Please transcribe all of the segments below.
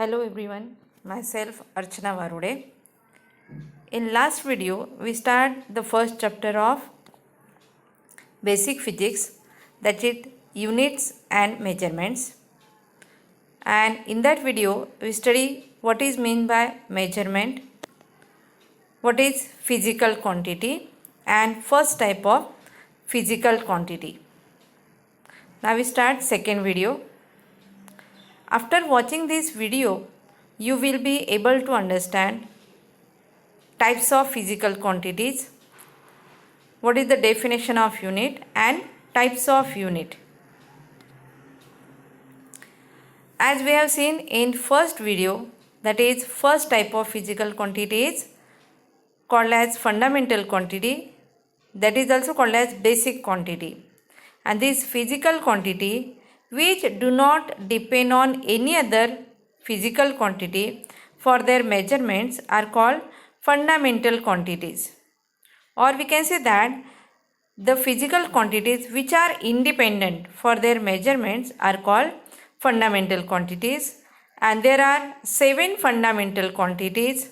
Hello everyone, myself Archana Varude. In last video, we start the first chapter of basic physics, that is units and measurements. And in that video, we study what is meant by measurement, what is physical quantity, and first type of physical quantity. Now we start second video. After watching this video, you will be able to understand types of physical quantities, what is the definition of unit and types of unit. As we have seen in first video, that is first type of physical quantity is called as fundamental quantity, that is also called as basic quantity. And this physical quantity which do not depend on any other physical quantity for their measurements are called fundamental quantities. Or we can say that the physical quantities which are independent for their measurements are called fundamental quantities. And there are 7 fundamental quantities.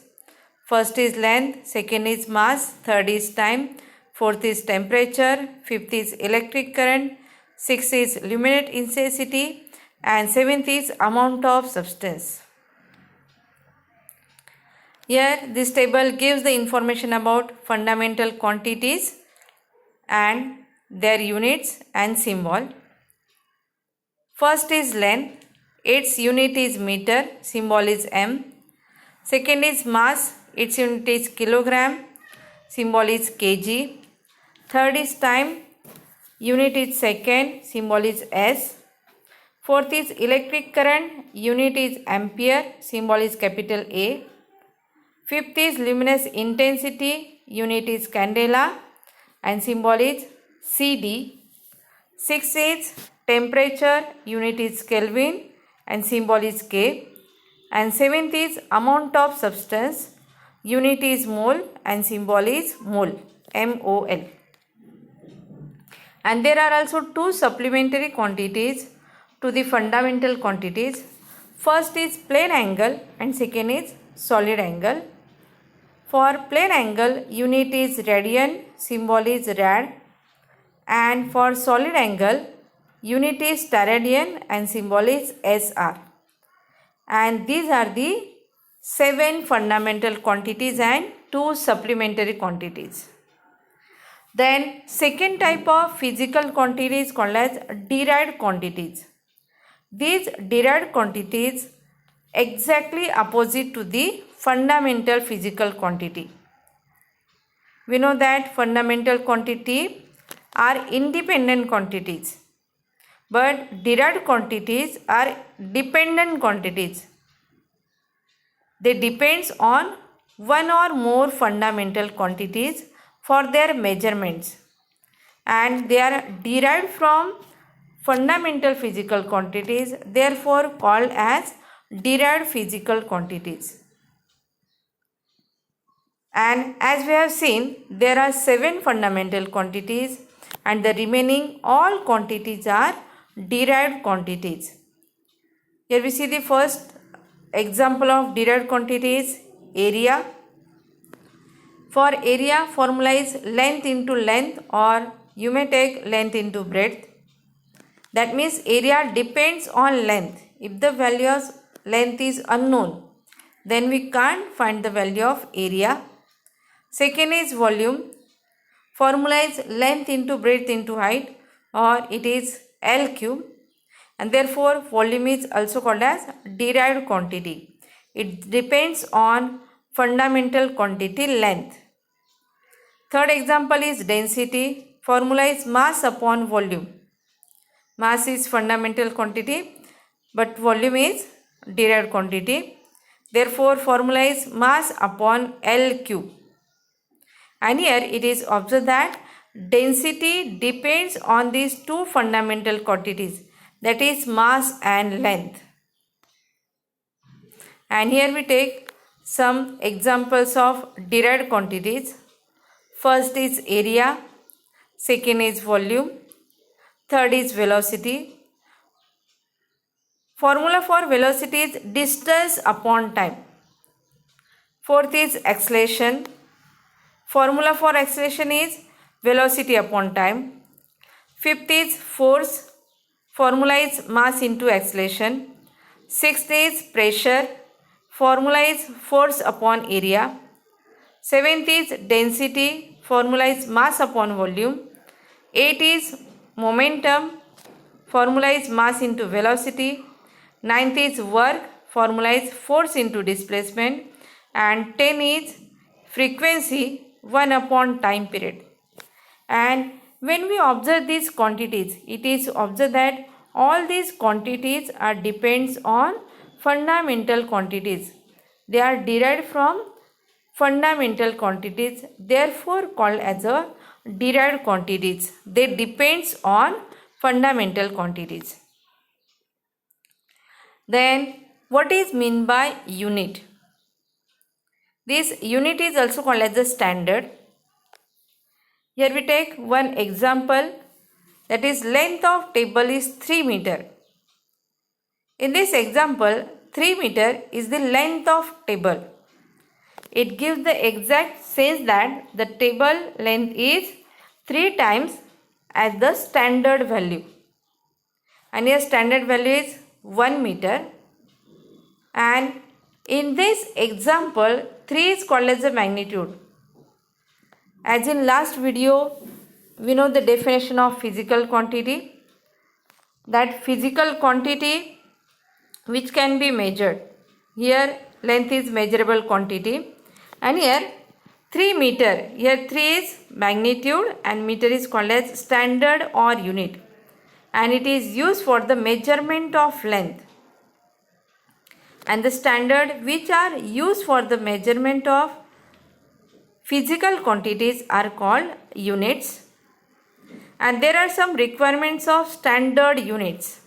First is length, second is mass, third is time, fourth is temperature, fifth is electric current, sixth is luminance intensity, and seventh is amount of substance. Here this table gives the information about fundamental quantities and their units and symbol. First is length, its unit is meter, symbol is m. Second is mass, its unit is kilogram, symbol is kg. Third is time, unit is second, symbol is s. Fourth is electric current, unit is ampere, symbol is capital A. Fifth is luminous intensity, unit is candela and symbol is CD. Sixth is temperature, unit is Kelvin and symbol is K. And seventh is amount of substance, unit is mole and symbol is mole, MOL. And there are also 2 supplementary quantities to the fundamental quantities. First is plane angle and second is solid angle. For plane angle, unit is radian, symbol is rad. And for solid angle, unit is steradian and symbol is SR. And these are the 7 fundamental quantities and 2 supplementary quantities. Then second type of physical quantity is called as derived quantities. These derived quantities exactly opposite to the fundamental physical quantity. We know that fundamental quantity are independent quantities, but derived quantities are dependent quantities. They depends on one or more fundamental quantities for their measurements, and they are derived from fundamental physical quantities, therefore called as derived physical quantities. And as we have seen, there are 7 fundamental quantities and the remaining all quantities are derived quantities. Here we see the first example of derived quantities, area. For area, formula is length into length, or you may take length into breadth. That means area depends on length. If the value of length is unknown, then we can't find the value of area. Second is volume. Formula is length into breadth into height, or it is L cube, and therefore volume is also called as derived quantity. It depends on fundamental quantity length. Third example is density. Formula is mass upon volume. Mass is fundamental quantity, but volume is derived quantity. Therefore formula is mass upon L cube. And here it is observed that density depends on these 2 fundamental quantities, that is mass and length. And here we take some examples of derived quantities. First is area, second is volume, third is velocity, Formula for velocity is distance upon time. Fourth is acceleration. Formula for acceleration is velocity upon time. Fifth is force. Formula is mass into acceleration. Sixth is pressure. Formula is force upon area. Seventh is density. Formula is mass upon volume. Eighth is momentum. Formula is mass into velocity. Ninth is work. Formula is force into displacement. And 10 is frequency 1 upon time period. And when we observe these quantities, it is observed that all these quantities are depends on fundamental quantities. They are derived from fundamental quantities, therefore called as a derived quantities. They depends on fundamental quantities. Then what is mean by unit? This unit is also called as the standard. Here we take one example, that is length of table is 3 meter. In this example, 3 meter is the length of table. It gives the exact sense that the table length is 3 times as the standard value. And here standard value is 1 meter. And in this example, 3 is called as the magnitude. As in last video, we know the definition of physical quantity. That physical quantity which can be measured. Here length is measurable quantity. And here 3 meter. Here 3 is magnitude and meter is called as standard or unit. And it is used for the measurement of length. And the standard which are used for the measurement of physical quantities are called units. And there are some requirements of standard units.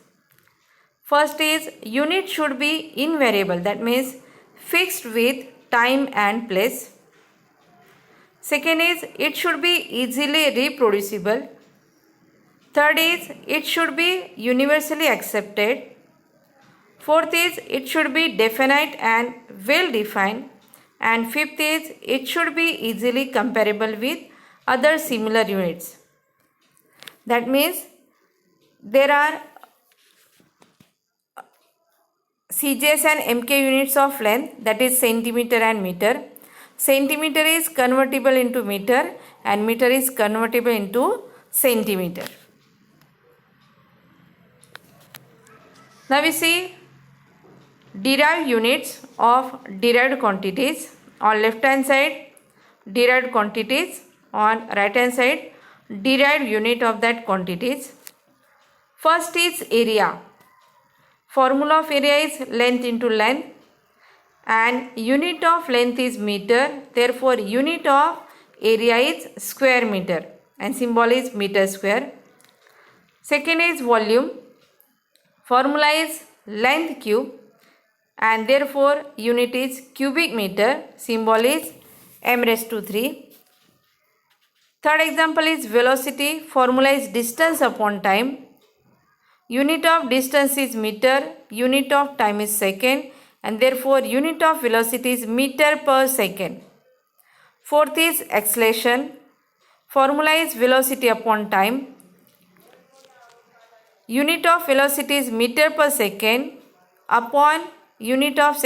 First is unit should be invariable, that means fixed with time and place. Second is it should be easily reproducible. Third is it should be universally accepted. Fourth is it should be definite and well defined. And fifth is it should be easily comparable with other similar units. That means there are CJS and MK units of length, that is centimeter and meter. Centimeter is convertible into meter and meter is convertible into centimeter. Now we see derived units of derived quantities. On left hand side derived quantities, on right hand side derived unit of that quantities. First is area. Formula of area is length into length and unit of length is meter, therefore unit of area is square meter and symbol is meter square. Second is volume. Formula is length cube and therefore unit is cubic meter, symbol is m raised to 3. Third example is velocity. Formula is distance upon time. Unit of distance is meter, unit of time is second and therefore unit of velocity is meter per second. Fourth is acceleration. Formula is velocity upon time. Unit of velocity is meter per second upon unit of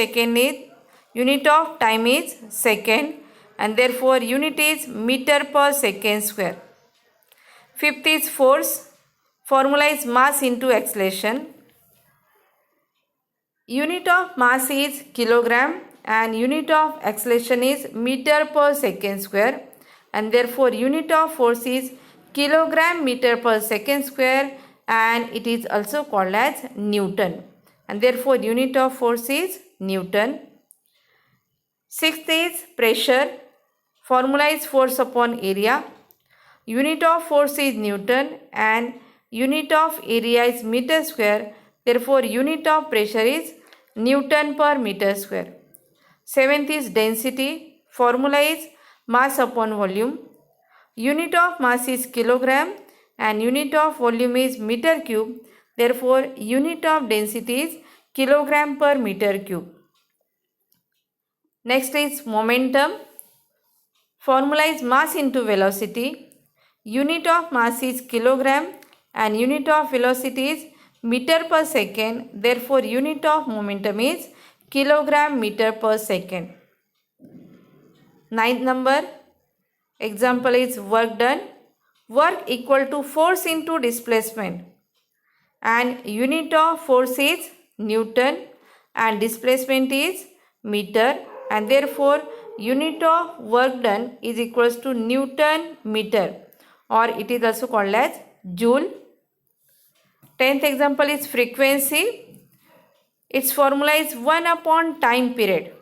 time is second and therefore unit is meter per second square. Fifth is force. Formula is mass into acceleration. Unit of mass is kilogram and unit of acceleration is meter per second square and therefore unit of force is kilogram meter per second square and it is also called as Newton and therefore unit of force is Newton. Sixth is pressure. Formula is force upon area. Unit of force is Newton and unit of area is meter square, therefore unit of pressure is Newton per meter square. Seventh is density. Formula is mass upon volume. Unit of mass is kilogram and unit of volume is meter cube, therefore unit of density is kilogram per meter cube. Next is momentum. Formula is mass into velocity. Unit of mass is kilogram and unit of velocity is meter per second. Therefore, unit of momentum is kilogram meter per second. Ninth number example is work done. Work equal to force into displacement, and unit of force is Newton and displacement is meter, and therefore unit of work done is equals to Newton meter, or it is also called as joule. 10th example is frequency. Its formula is 1 upon time period,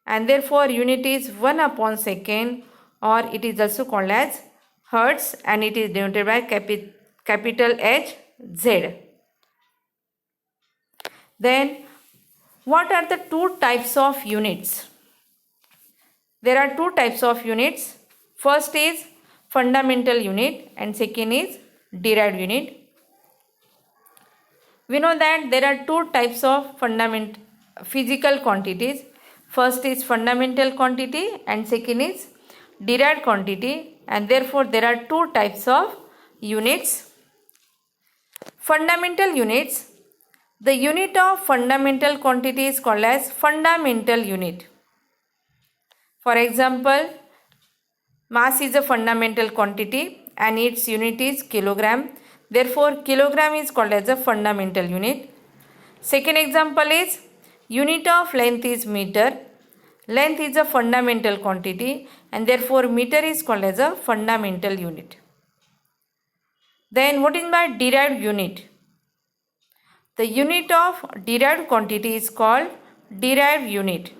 and therefore unit is 1 upon second, or it is also called as hertz, and it is denoted by capital H Z. Then what are the two types of units? There are two types of units. First is fundamental unit and second is derived unit. We know that there are two types of physical quantities. First is fundamental quantity and second is derived quantity, and therefore there are two types of units. Fundamental units. The unit of fundamental quantity is called as fundamental unit. For example, mass is a fundamental quantity and its unit is kilogram. Therefore, kilogram is called as a fundamental unit. Second example is unit of length is meter. Length is a fundamental quantity and therefore meter is called as a fundamental unit. Then what is by derived unit? The unit of derived quantity is called derived unit.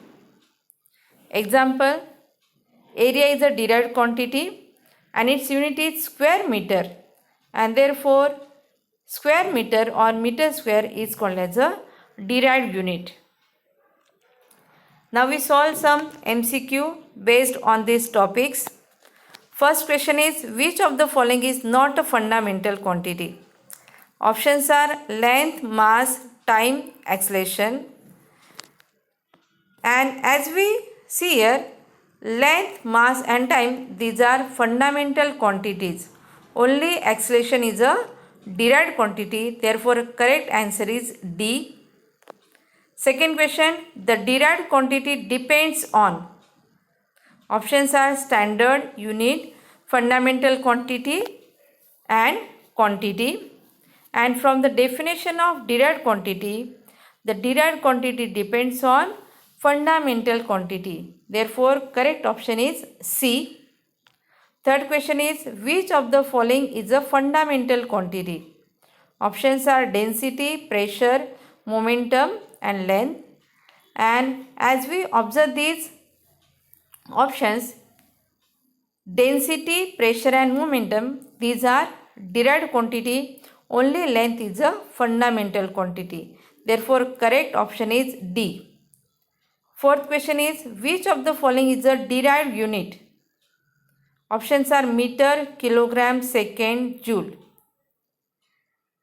Example, area is a derived quantity and its unit is square meter, and therefore square meter or meter square is called as a derived unit. Now we solve some MCQ based on these topics. First question is, which of the following is not a fundamental quantity? Options are length, mass, time, acceleration. And as we see here, length, mass and time, these are fundamental quantities. Only acceleration is a derived quantity. Therefore, correct answer is D. Second question, the derived quantity depends on. Options are standard, unit, fundamental quantity and quantity. And from the definition of derived quantity, the derived quantity depends on fundamental quantity. Therefore, correct option is C. Third question is, which of the following is a fundamental quantity? Options are density, pressure, momentum and length. And as we observe these options, density, pressure and momentum, these are derived quantity. Only length is a fundamental quantity. Therefore, correct option is D. Fourth question is, which of the following is a derived unit? Options are meter, kilogram, second, joule.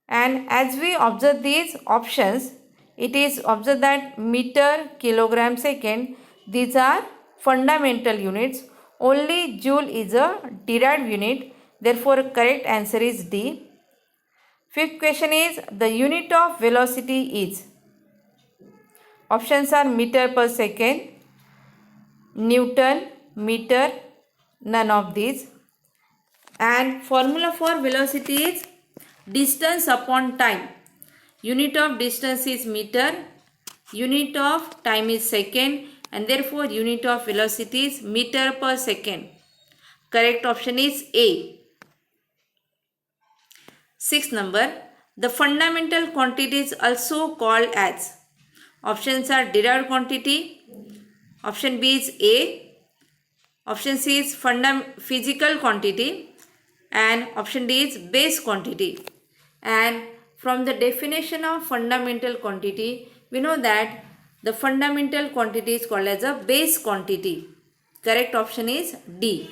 And as we observe these options, it is observed that meter, kilogram, second, these are fundamental units. Only joule is a derived unit. Therefore, correct answer is D. Fifth question is, the unit of velocity is. Options are meter per second, Newton, meter, none of these. And formula for velocity is distance upon time. Unit of distance is meter, unit of time is second, and therefore unit of velocity is meter per second. Correct option is A. Sixth number, the fundamental quantity is also called as. Options are derived quantity, option B is A, option C is physical quantity, and option D is base quantity. And from the definition of fundamental quantity, we know that the fundamental quantity is called as a base quantity. Correct option is D.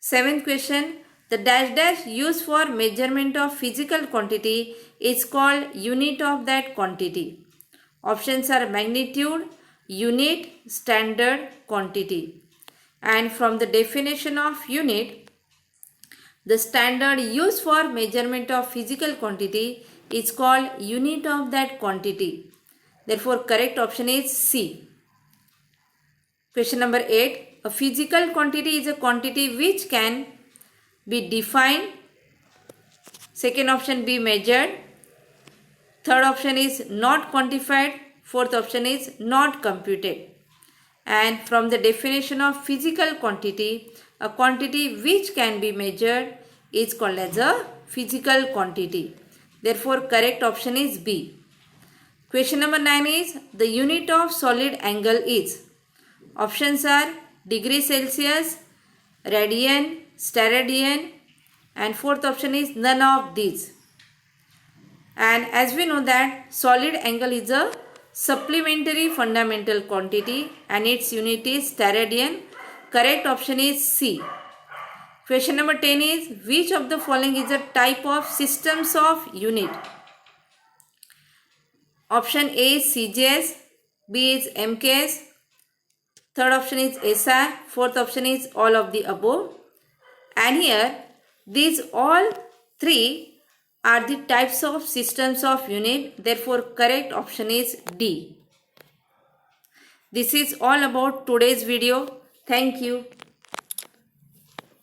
Seventh question, the dash dash used for measurement of physical quantity is called unit of that quantity. Options are magnitude, unit, standard, quantity. And from the definition of unit, the standard used for measurement of physical quantity is called unit of that quantity. Therefore, correct option is C. Question number 8. A physical quantity is a quantity which can be defined. Second option, be measured. Third option is not quantified. Fourth option is not computed. And from the definition of physical quantity, a quantity which can be measured is called as a physical quantity. Therefore, correct option is B. Question number 9 is the unit of solid angle is. Options are degree Celsius, radian, steradian, and fourth option is none of these. And as we know that solid angle is a supplementary fundamental quantity and its unit is steradian. Correct option is C. Question number 10 is which of the following is a type of systems of unit? Option A is CGS, B is MKS, third option is SI, fourth option is all of the above. And here these all three are the types of systems of unit. Therefore, correct option is D. This is all about today's video. Thank you.